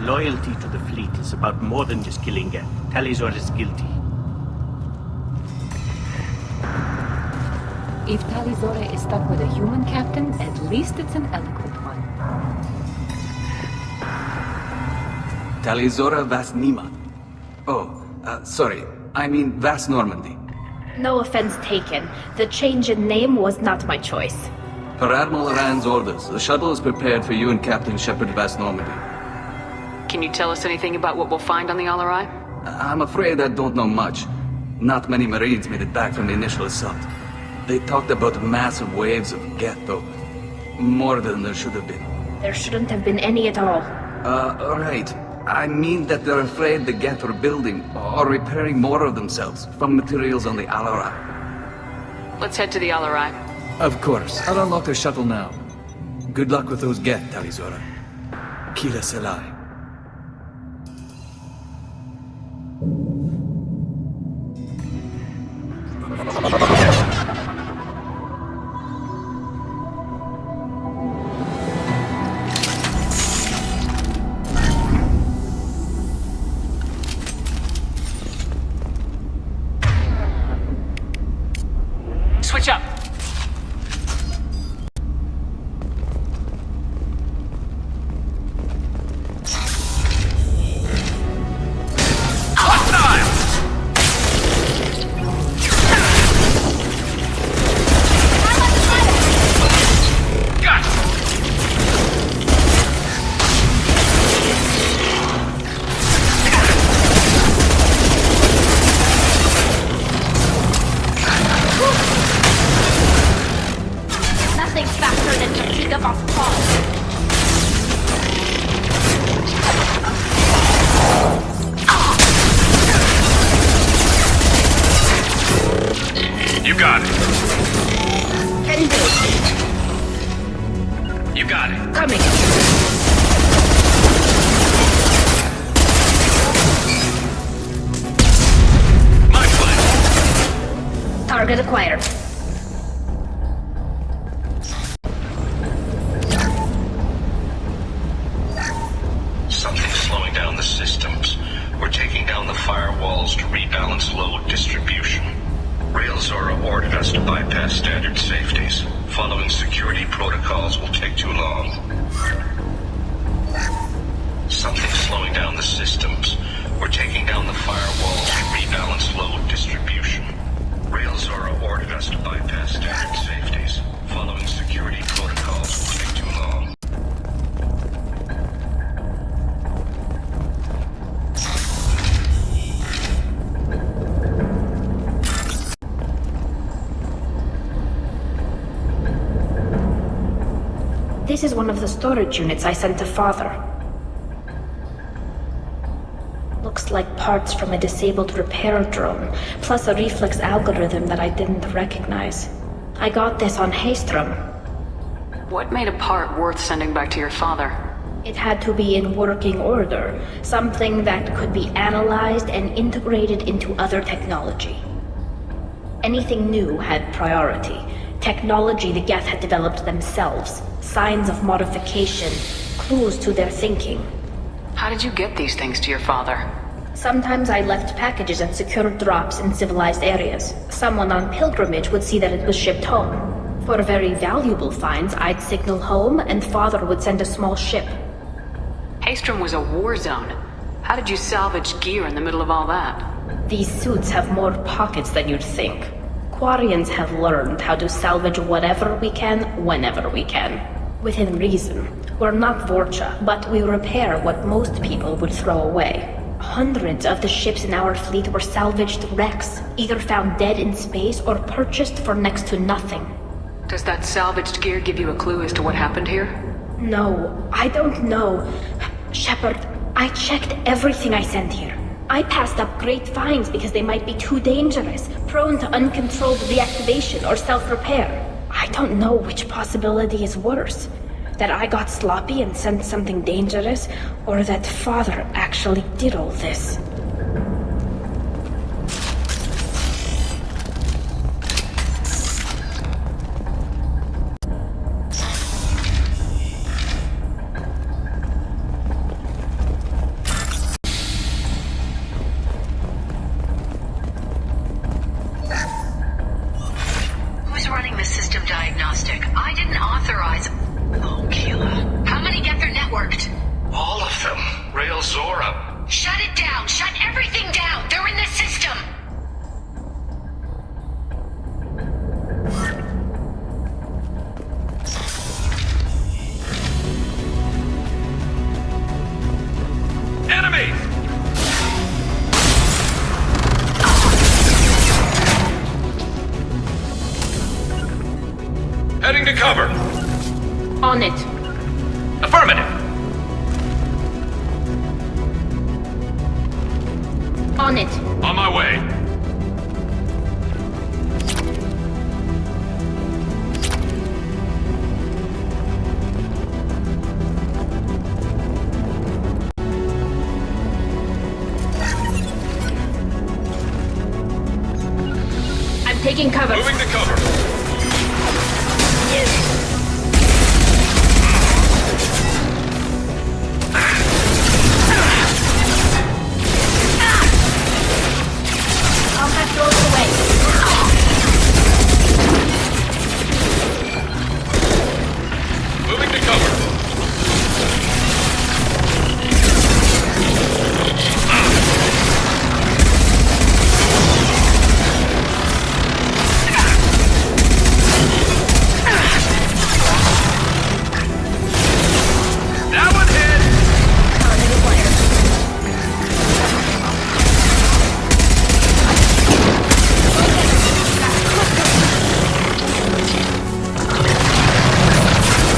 Loyalty to the fleet is about more than just killing Geth. Talizor is guilty. If Talizora is stuck with a human captain, at least it's an eloquent one. Talizora Vas Nima. Oh, sorry. I mean Vas Normandy. No offense taken. The change in name was not my choice. Per Admiral Rand's orders, the shuttle is prepared for you and Captain Shepard Vas Normandy. Can you tell us anything about what we'll find on the Alarai? I'm afraid I don't know much. Not many Marines made it back from the initial assault. They talked about massive waves of Geth, though. More than there should have been. There shouldn't have been any at all. Right. I mean that they're afraid the Geth are building or repairing more of themselves from materials on the Alarai. Let's head to the Alarai. Of course. I'll unlock the shuttle now. Good luck with those Geth, Talizora. Kila Selai. Switch up! Nothing's faster than to pick up off pause. You got it. Can do. You got it. Coming. My plan. Target acquired. Something's slowing down the systems. We're taking down the firewalls to rebalance load distribution. Railzora ordered us to bypass standard safeties. Following security protocols will take too long. Something's slowing down the systems. We're taking down the firewalls to rebalance load distribution. Railzora ordered us to bypass standard safeties. Following security protocols will take too long. This is one of the storage units I sent to Father. Looks like parts from a disabled repair drone, plus a reflex algorithm that I didn't recognize. I got this on Haystrom. What made a part worth sending back to your father? It had to be in working order, something that could be analyzed and integrated into other technology. Anything new had priority. Technology the Geth had developed themselves, signs of modification, clues to their thinking. How did you get these things to your father? Sometimes I left packages at secured drops in civilized areas. Someone on pilgrimage would see that it was shipped home. For very valuable finds, I'd signal home and Father would send a small ship. Haystrom was a war zone. How did you salvage gear in the middle of all that? These suits have more pockets than you'd think. Quarians have learned how to salvage whatever we can, whenever we can. Within reason. We're not Vorcha, but we repair what most people would throw away. Hundreds of the ships in our fleet were salvaged wrecks, either found dead in space or purchased for next to nothing. Does that salvaged gear give you a clue as to what happened here? No, I don't know. Shepard, I checked everything I sent here. I passed up great finds because they might be too dangerous, prone to uncontrolled reactivation or self-repair. I don't know which possibility is worse. That I got sloppy and sent something dangerous, or that Father actually did all this. Heading to cover. On it. Affirmative. On it. On my way. I'm taking cover. Moving to cover. Combat throws away. Moving to cover. That one hit! Target acquired.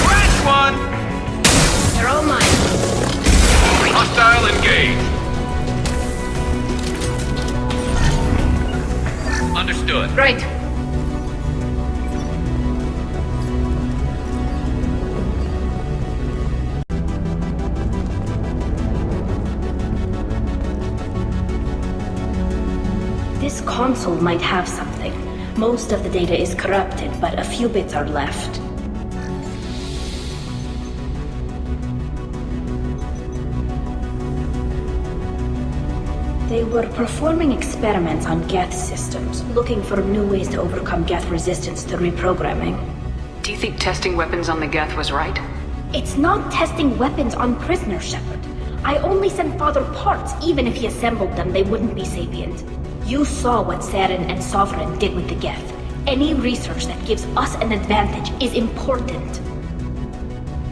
Crash one! They're all mine. Hostile engaged. Understood. Right. This console might have something. Most of the data is corrupted, but a few bits are left. They were performing experiments on Geth systems, looking for new ways to overcome Geth resistance to reprogramming. Do you think testing weapons on the Geth was right? It's not testing weapons on prisoners, Shepard. I only sent Father parts. Even if he assembled them, they wouldn't be sapient. You saw what Saren and Sovereign did with the Geth. Any research that gives us an advantage is important.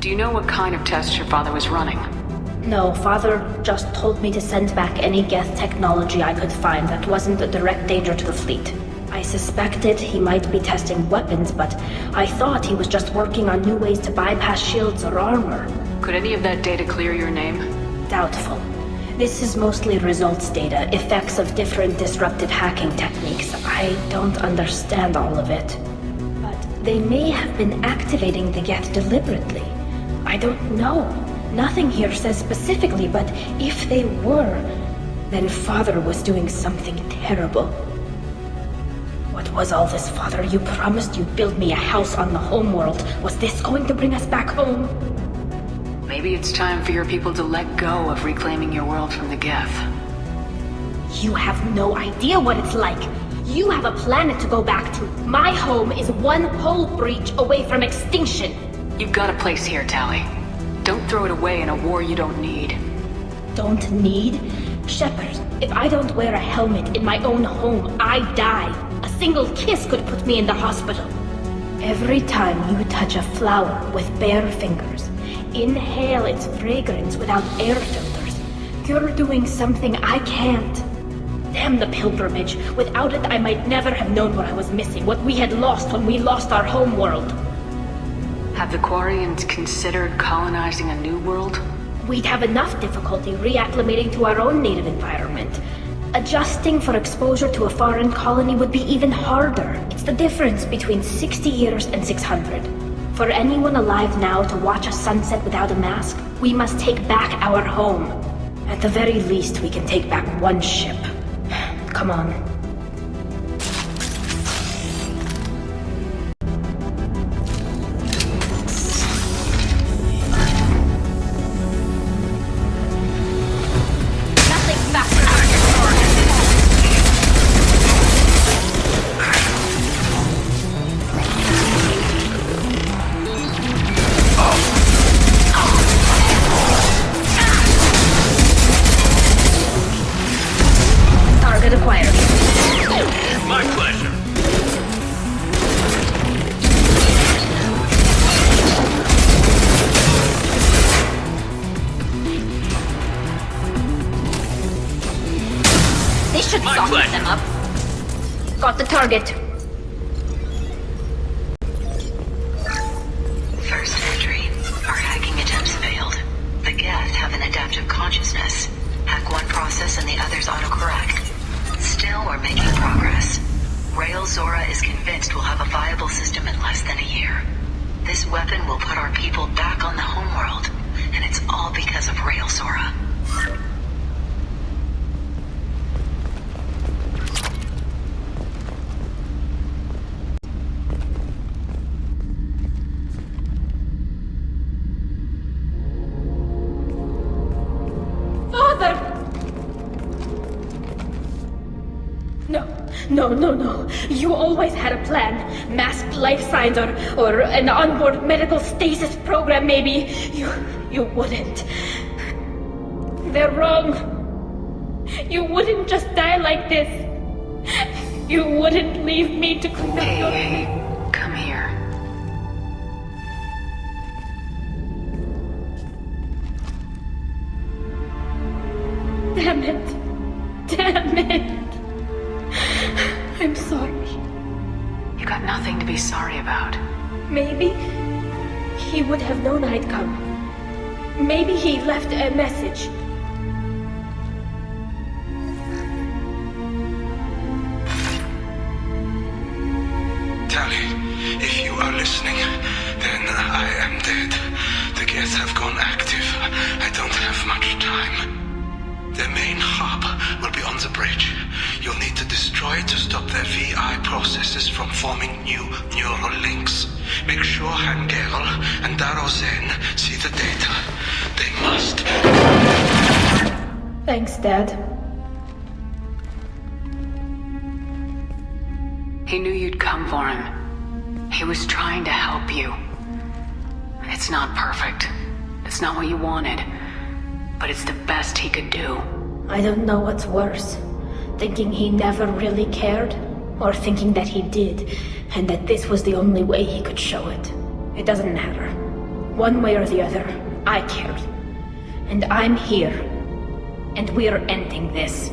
Do you know what kind of tests your father was running? No, Father just told me to send back any Geth technology I could find that wasn't a direct danger to the fleet. I suspected he might be testing weapons, but I thought he was just working on new ways to bypass shields or armor. Could any of that data clear your name? Doubtful. This is mostly results data, effects of different disruptive hacking techniques. I don't understand all of it. But they may have been activating the Geth deliberately. I don't know. Nothing here says specifically, but if they were, then Father was doing something terrible. What was all this, Father? You promised you'd build me a house on the homeworld. Was this going to bring us back home? Maybe it's time for your people to let go of reclaiming your world from the Geth. You have no idea what it's like. You have a planet to go back to. My home is one hull breach away from extinction. You've got a place here, Tally. Don't throw it away in a war you don't need. Don't need? Shepard, if I don't wear a helmet in my own home, I die. A single kiss could put me in the hospital. Every time you touch a flower with bare fingers, inhale its fragrance without air filters, you're doing something I can't. Damn the pilgrimage. Without it, I might never have known what I was missing, what we had lost when we lost our home world. Have the Quarians considered colonizing a new world? We'd have enough difficulty reacclimating to our own native environment. Adjusting for exposure to a foreign colony would be even harder. It's the difference between 60 years and 600. For anyone alive now to watch a sunset without a mask, we must take back our home. At the very least, we can take back one ship. Come on. Them up. Got the target. an adaptive consciousness. Hack one process and the others autocorrect. Still, we're making progress. Rail Zora is convinced we'll have a viable system in less than a year. This weapon will put our people back on the homeworld, and it's all because of Rail Zora. No. You always had a plan. Masked life signs or an onboard medical stasis program, maybe. You wouldn't. They're wrong. You wouldn't just die like this. You wouldn't leave me to clean up your... Hey, come here. Damn it. I'm sorry. You got nothing to be sorry about. Maybe he would have known I'd come. Maybe he left a message. Tally, if you are listening, then I am dead. The Geth have gone active. I don't have much time. The main hub will be on the bridge. You'll need to destroy it to stop their VI processes from forming new neural links. Make sure Hangerl and Darozen see the data. They must. Thanks, Dad. He knew you'd come for him. He was trying to help you. It's not perfect. It's not what you wanted. But it's the best he could do. I don't know what's worse. Thinking he never really cared, or thinking that he did, and that this was the only way he could show it. It doesn't matter. One way or the other, I cared. And I'm here. And we're ending this.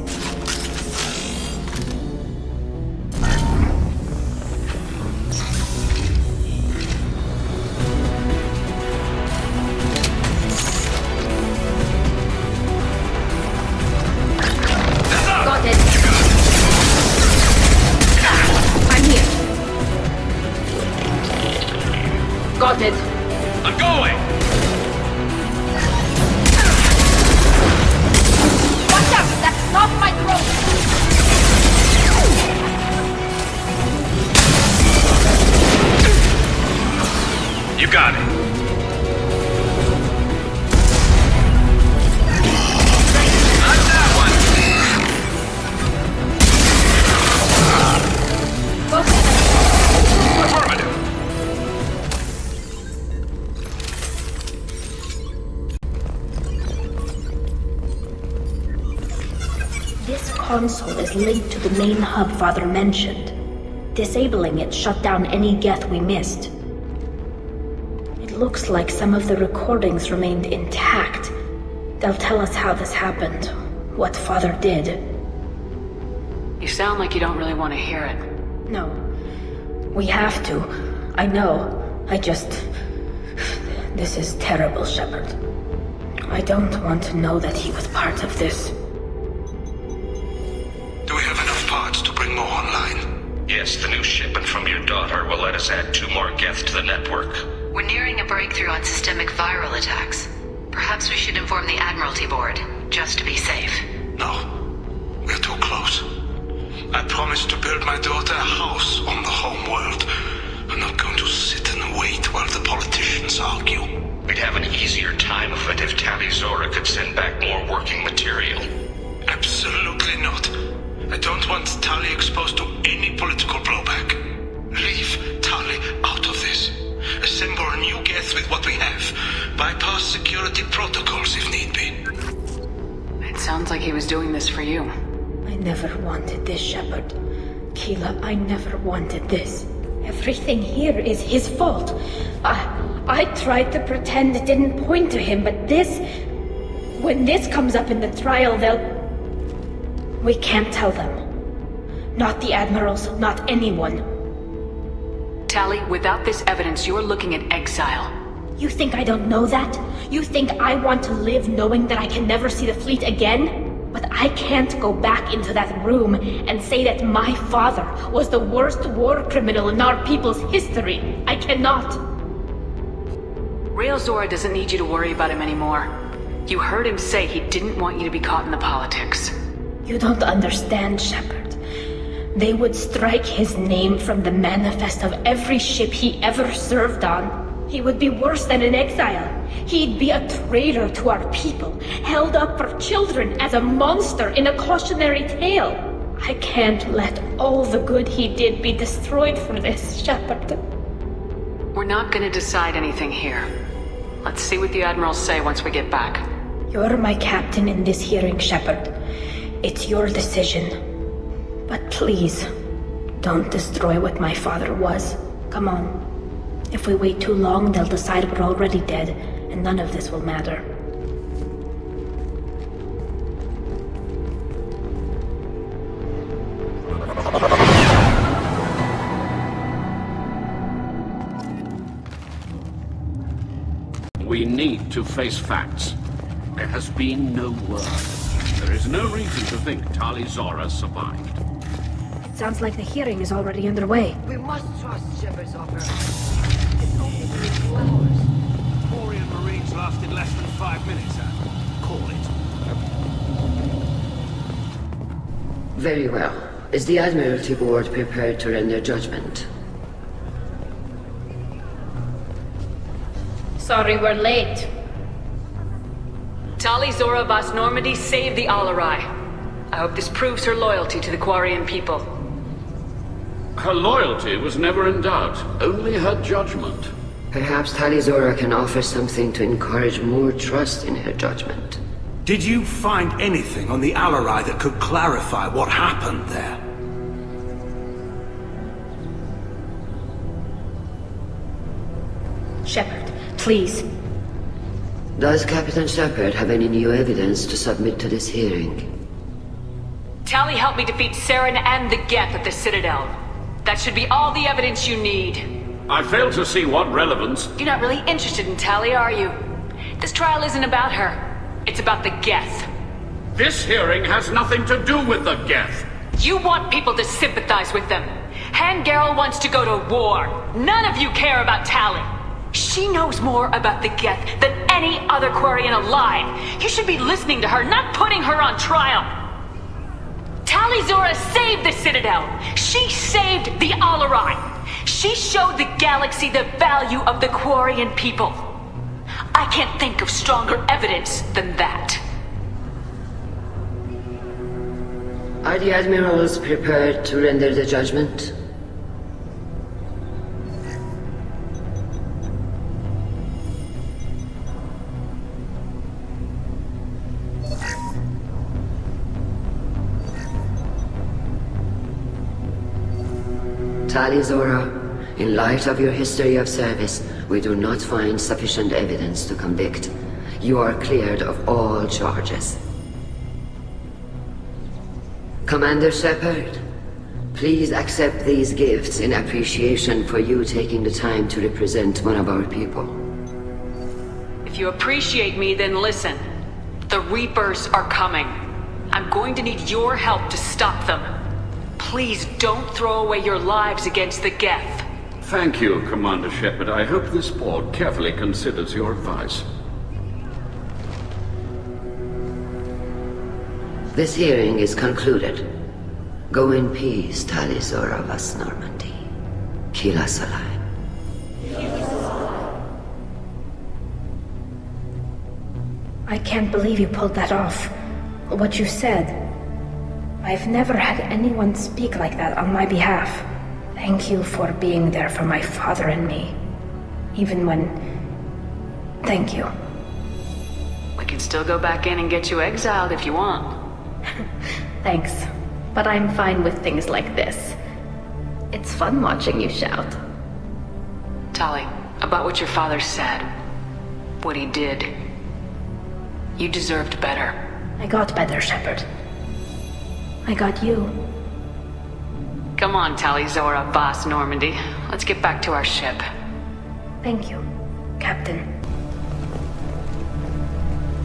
Got it. I'm going! Watch out! That's not my throat! You got it. Not that one! Affirmative. This console is linked to the main hub Father mentioned. Disabling it shut down any Geth we missed. It looks like some of the recordings remained intact. They'll tell us how this happened, what Father did. You sound like you don't really want to hear it. No. We have to. I know. This is terrible, Shepard. I don't want to know that he was part of this. Do we have enough parts to bring more online? Yes, the new shipment from your daughter will let us add 2 more Geth to the network. We're nearing a breakthrough on systemic viral attacks. Perhaps we should inform the Admiralty Board, just to be safe. No. We're too close. I promised to build my daughter a house on the home world. I'm not going to sit and wait while the politicians argue. We'd have an easier time of it if Tally Zora could send back more working material. Absolutely not. I don't want Tali exposed to any political blowback. Leave Tali out of this. Assemble a new Geth with what we have. Bypass security protocols if need be. It sounds like he was doing this for you. I never wanted this, Shepard. Keela, I never wanted this. Everything here is his fault. I tried to pretend it didn't point to him, but this... When this comes up in the trial, we can't tell them. Not the admirals, not anyone. Tally, without this evidence, you're looking at exile. You think I don't know that? You think I want to live knowing that I can never see the fleet again? But I can't go back into that room and say that my father was the worst war criminal in our people's history. I cannot. Rail Zora doesn't need you to worry about him anymore. You heard him say he didn't want you to be caught in the politics. You don't understand, Shepard. They would strike his name from the manifest of every ship he ever served on. He would be worse than an exile. He'd be a traitor to our people, held up for children as a monster in a cautionary tale. I can't let all the good he did be destroyed for this, Shepard. We're not gonna decide anything here. Let's see what the Admirals say once we get back. You're my captain in this hearing, Shepard. It's your decision. But please, don't destroy what my father was. Come on. If we wait too long, they'll decide we're already dead, and none of this will matter. We need to face facts. There has been no word. There is no reason to think Tali Zora survived. It sounds like the hearing is already underway. We must trust Shepard's offer. It's only been 2 hours. Quarian Marines lasted less than 5 minutes, call it. Very well. Is the Admiralty Board prepared to render judgment? Sorry we're late. Tali Zora Vas Normandy saved the Alarai. I hope this proves her loyalty to the Quarian people. Her loyalty was never in doubt, only her judgment. Perhaps Tali Zora can offer something to encourage more trust in her judgment. Did you find anything on the Alarai that could clarify what happened there? Shepard, please. Does Captain Shepard have any new evidence to submit to this hearing? Tali helped me defeat Saren and the Geth at the Citadel. That should be all the evidence you need. I fail to see what relevance... You're not really interested in Tali, are you? This trial isn't about her. It's about the Geth. This hearing has nothing to do with the Geth. You want people to sympathize with them. Han Garel wants to go to war. None of you care about Tali. She knows more about the Geth than any other Quarian alive. You should be listening to her, not putting her on trial. Tali Zora saved the Citadel. She saved the Alarai. She showed the galaxy the value of the Quarian people. I can't think of stronger evidence than that. Are the Admirals prepared to render the judgment? Tali Zora, in light of your history of service, we do not find sufficient evidence to convict. You are cleared of all charges. Commander Shepard, please accept these gifts in appreciation for you taking the time to represent one of our people. If you appreciate me, then listen. The Reapers are coming. I'm going to need your help to stop them. Please don't throw away your lives against the Geth. Thank you, Commander Shepard. I hope this board carefully considers your advice. This hearing is concluded. Go in peace, Tali Zora Vas Normandy. Kila Salai. I can't believe you pulled that off. What you said. I've never had anyone speak like that on my behalf. Thank you for being there for my father and me. Even when... Thank you. We can still go back in and get you exiled if you want. Thanks. But I'm fine with things like this. It's fun watching you shout. Tali, about what your father said. What he did. You deserved better. I got better, Shepard. I got you. Come on, Tali Zora Vas Normandy. Let's get back to our ship. Thank you. Captain.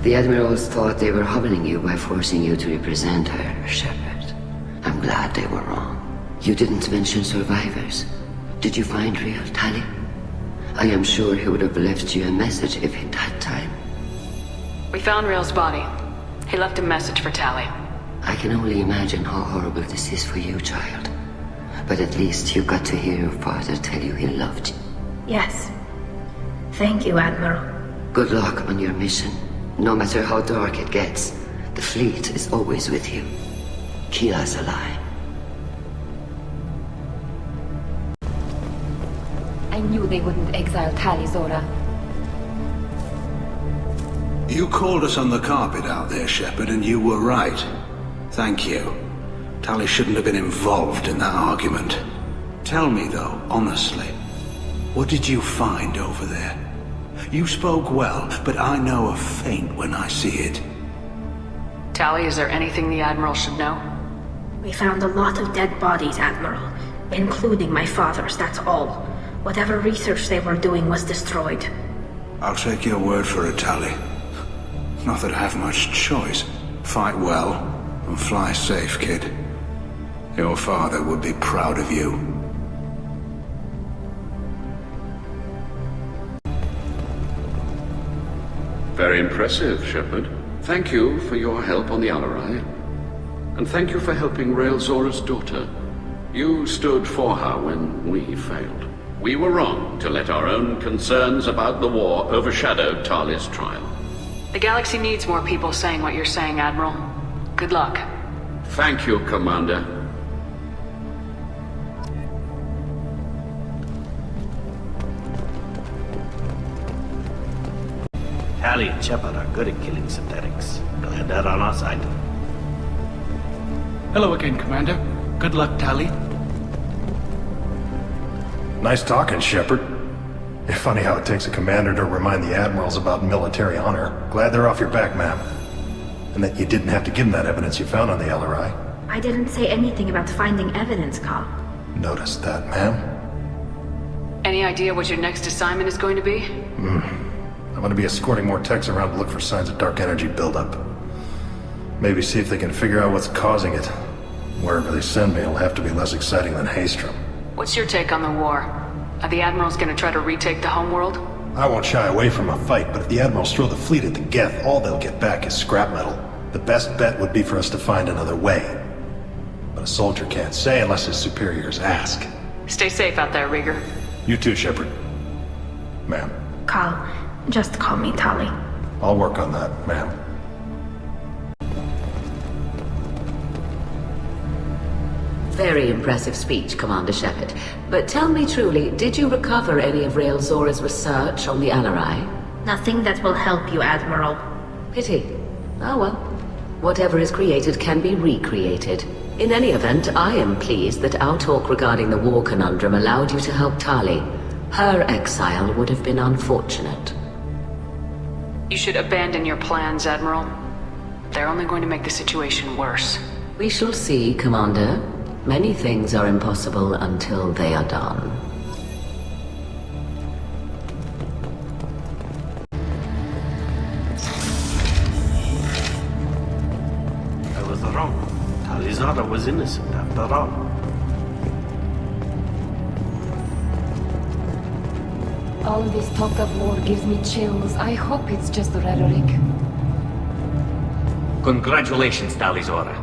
The Admirals thought they were humbling you by forcing you to represent her, Shepard. I'm glad they were wrong. You didn't mention survivors. Did you find real Tali? I am sure he would have left you a message if he'd had time. We found Rail's body. He left a message for Tali. I can only imagine how horrible this is for you, child. But at least you got to hear your father tell you he loved you. Yes. Thank you, Admiral. Good luck on your mission. No matter how dark it gets, the fleet is always with you. Kila's alive. I knew they wouldn't exile Tali, Zora. You called us on the carpet out there, Shepard, and you were right. Thank you. Tali shouldn't have been involved in that argument. Tell me, though, honestly, what did you find over there? You spoke well, but I know a feint when I see it. Tali, is there anything the Admiral should know? We found a lot of dead bodies, Admiral. Including my father's, that's all. Whatever research they were doing was destroyed. I'll take your word for it, Tali. Not that I have much choice. Fight well, and fly safe, kid. Your father would be proud of you. Very impressive, Shepard. Thank you for your help on the Alarai. And thank you for helping Rail Zora's daughter. You stood for her when we failed. We were wrong to let our own concerns about the war overshadow Tali's trial. The galaxy needs more people saying what you're saying, Admiral. Good luck. Thank you, Commander. Tali and Shepard are good at killing synthetics. Glad they're on our side. Hello again, Commander. Good luck, Tali. Nice talking, Shepard. It's funny how it takes a commander to remind the admirals about military honor. Glad they're off your back, ma'am. And that you didn't have to give them that evidence you found on the LRI. I didn't say anything about finding evidence, Carl. Noticed that, ma'am. Any idea what your next assignment is going to be? I'm gonna be escorting more techs around to look for signs of dark energy buildup. Maybe see if they can figure out what's causing it. Wherever they send me, it'll have to be less exciting than Haystrom. What's your take on the war? Are the Admirals gonna try to retake the homeworld? I won't shy away from a fight, but if the Admirals throw the fleet at the Geth, all they'll get back is scrap metal. The best bet would be for us to find another way. But a soldier can't say unless his superiors ask. Stay safe out there, Rieger. You too, Shepard. Ma'am. Carl, just call me Tali. I'll work on that, ma'am. Very impressive speech, Commander Shepard. But tell me truly, did you recover any of Rail Zora's research on the Alarai? Nothing that will help you, Admiral. Pity. Oh well. Whatever is created can be recreated. In any event, I am pleased that our talk regarding the war conundrum allowed you to help Tali. Her exile would have been unfortunate. You should abandon your plans, Admiral. They're only going to make the situation worse. We shall see, Commander. Many things are impossible until they are done. I was wrong. Tali Zora was innocent after all. All this talk of war gives me chills. I hope it's just rhetoric. Congratulations, Tali Zora.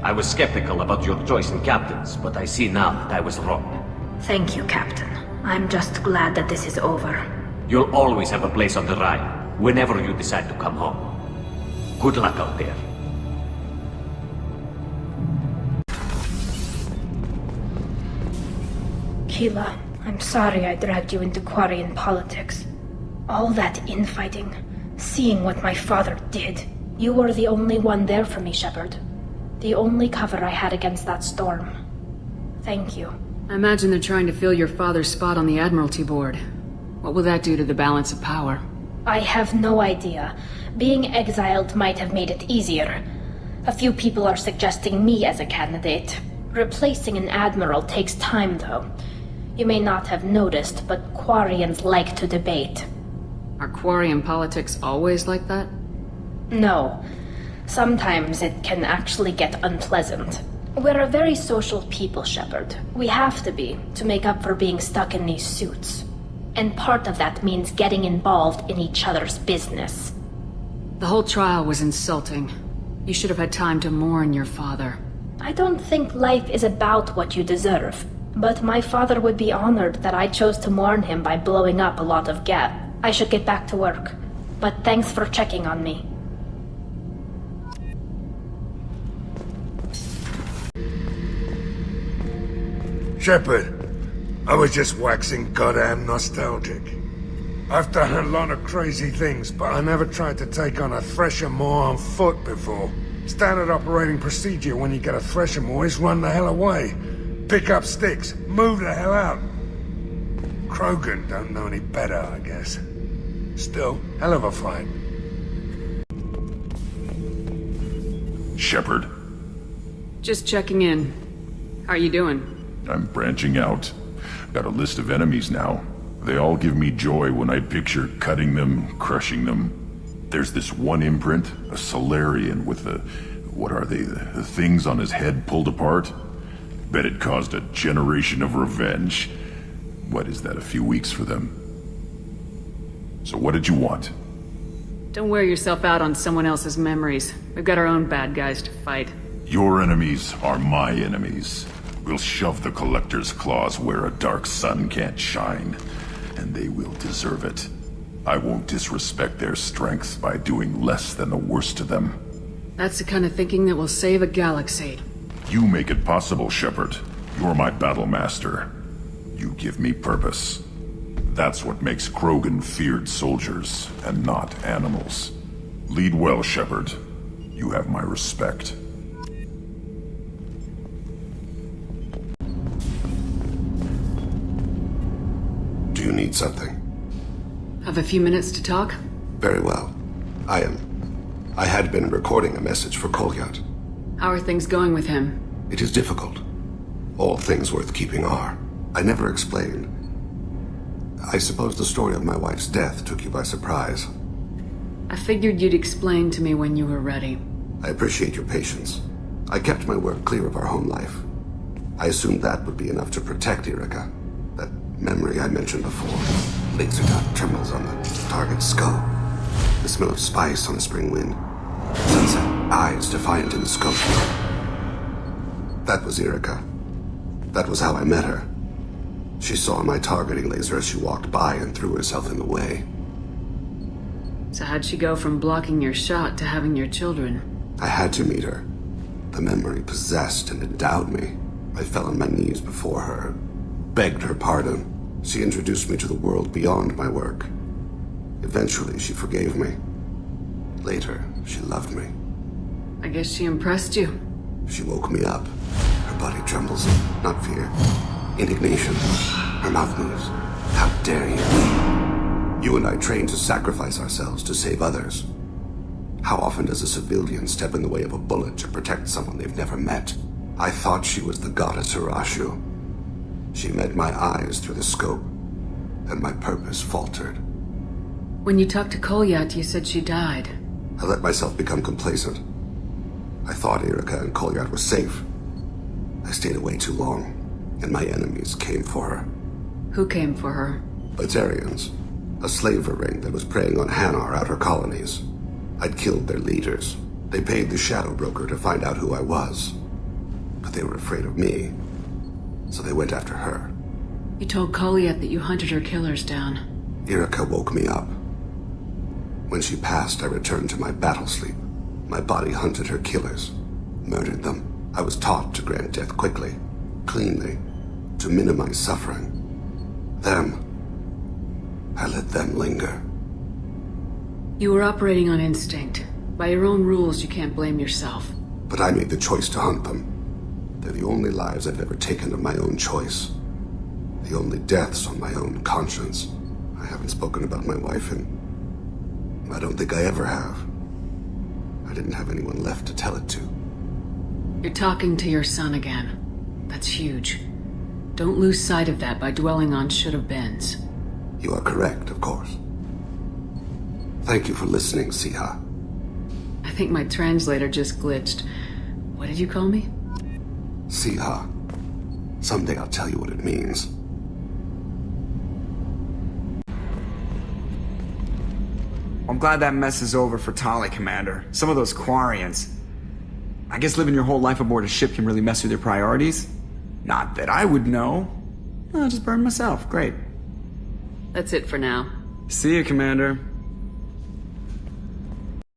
I was skeptical about your choice in captains, but I see now that I was wrong. Thank you, Captain. I'm just glad that this is over. You'll always have a place on the Rhine, whenever you decide to come home. Good luck out there. Keela, I'm sorry I dragged you into Quarian politics. All that infighting, seeing what my father did. You were the only one there for me, Shepard. The only cover I had against that storm. Thank you. I imagine they're trying to fill your father's spot on the Admiralty Board. What will that do to the balance of power? I have no idea. Being exiled might have made it easier. A few people are suggesting me as a candidate. Replacing an admiral takes time, though. You may not have noticed, but Quarians like to debate. Are Quarian politics always like that? No. Sometimes it can actually get unpleasant. We're a very social people, Shepard. We have to be, to make up for being stuck in these suits. And part of that means getting involved in each other's business. The whole trial was insulting. You should have had time to mourn your father. I don't think life is about what you deserve, but my father would be honored that I chose to mourn him by blowing up a lot of Geth. I should get back to work, but thanks for checking on me. Shepard, I was just waxing goddamn nostalgic. I've done a lot of crazy things, but I never tried to take on a Thresher Maw on foot before. Standard operating procedure when you get a Thresher Maw is run the hell away. Pick up sticks, move the hell out. Krogan don't know any better, I guess. Still, hell of a fight. Shepard. Just checking in. How are you doing? I'm branching out. Got a list of enemies now. They all give me joy when I picture cutting them, crushing them. There's this one imprint, a Solarian with the... what are they? The things on his head pulled apart? Bet it caused a generation of revenge. What is that, a few weeks for them? So what did you want? Don't wear yourself out on someone else's memories. We've got our own bad guys to fight. Your enemies are my enemies. We'll shove the Collector's claws where a dark sun can't shine, and they will deserve it. I won't disrespect their strength by doing less than the worst of them. That's the kind of thinking that will save a galaxy. You make it possible, Shepard. You're my battle master. You give me purpose. That's what makes Krogan feared soldiers, and not animals. Lead well, Shepard. You have my respect. Do you need something? Have a few minutes to talk? Very well. I had been recording a message for Kolyat. How are things going with him? It is difficult. All things worth keeping are. I never explained. I suppose the story of my wife's death took you by surprise. I figured you'd explain to me when you were ready. I appreciate your patience. I kept my work clear of our home life. I assumed that would be enough to protect Erica. That memory I mentioned before. Laser dot trembles on the target's skull. The smell of spice on a spring wind. Sunset eyes defiant in the scope. That was Erica. That was how I met her. She saw my targeting laser as she walked by and threw herself in the way. So how'd she go from blocking your shot to having your children? I had to meet her. The memory possessed and endowed me. I fell on my knees before her, begged her pardon. She introduced me to the world beyond my work. Eventually, she forgave me. Later, she loved me. I guess she impressed you. She woke me up. Her body trembles, not fear. Indignation. Her mouth moves. How dare you? You and I trained to sacrifice ourselves to save others. How often does a civilian step in the way of a bullet to protect someone they've never met? I thought she was the goddess Urashu. She met my eyes through the scope, and my purpose faltered. When you talked to Kolyat, you said she died. I let myself become complacent. I thought Erica and Kolyat were safe. I stayed away too long, and my enemies came for her. Who came for her? Batarians. A slaver ring that was preying on Hanar outer colonies. I'd killed their leaders. They paid the Shadow Broker to find out who I was. But they were afraid of me, so they went after her. You told Kolyat that you hunted her killers down. Erica woke me up. When she passed, I returned to my battle sleep. My body hunted her killers, murdered them. I was taught to grant death quickly, cleanly, to minimize suffering. I let them linger. You were operating on instinct. By your own rules, you can't blame yourself. But I made the choice to hunt them. They're the only lives I've ever taken of my own choice. The only deaths on my own conscience. I haven't spoken about my wife and I don't think I ever have. I didn't have anyone left to tell it to. You're talking to your son again. That's huge. Don't lose sight of that by dwelling on should-have-beens. You are correct, of course. Thank you for listening, Siha. I think my translator just glitched. What did you call me? Siha. Someday I'll tell you what it means. I'm glad that mess is over for Tali, Commander. Some of those Quarians. I guess living your whole life aboard a ship can really mess with your priorities. Not that I would know. I'll just burn myself. Great. That's it for now. See you, Commander.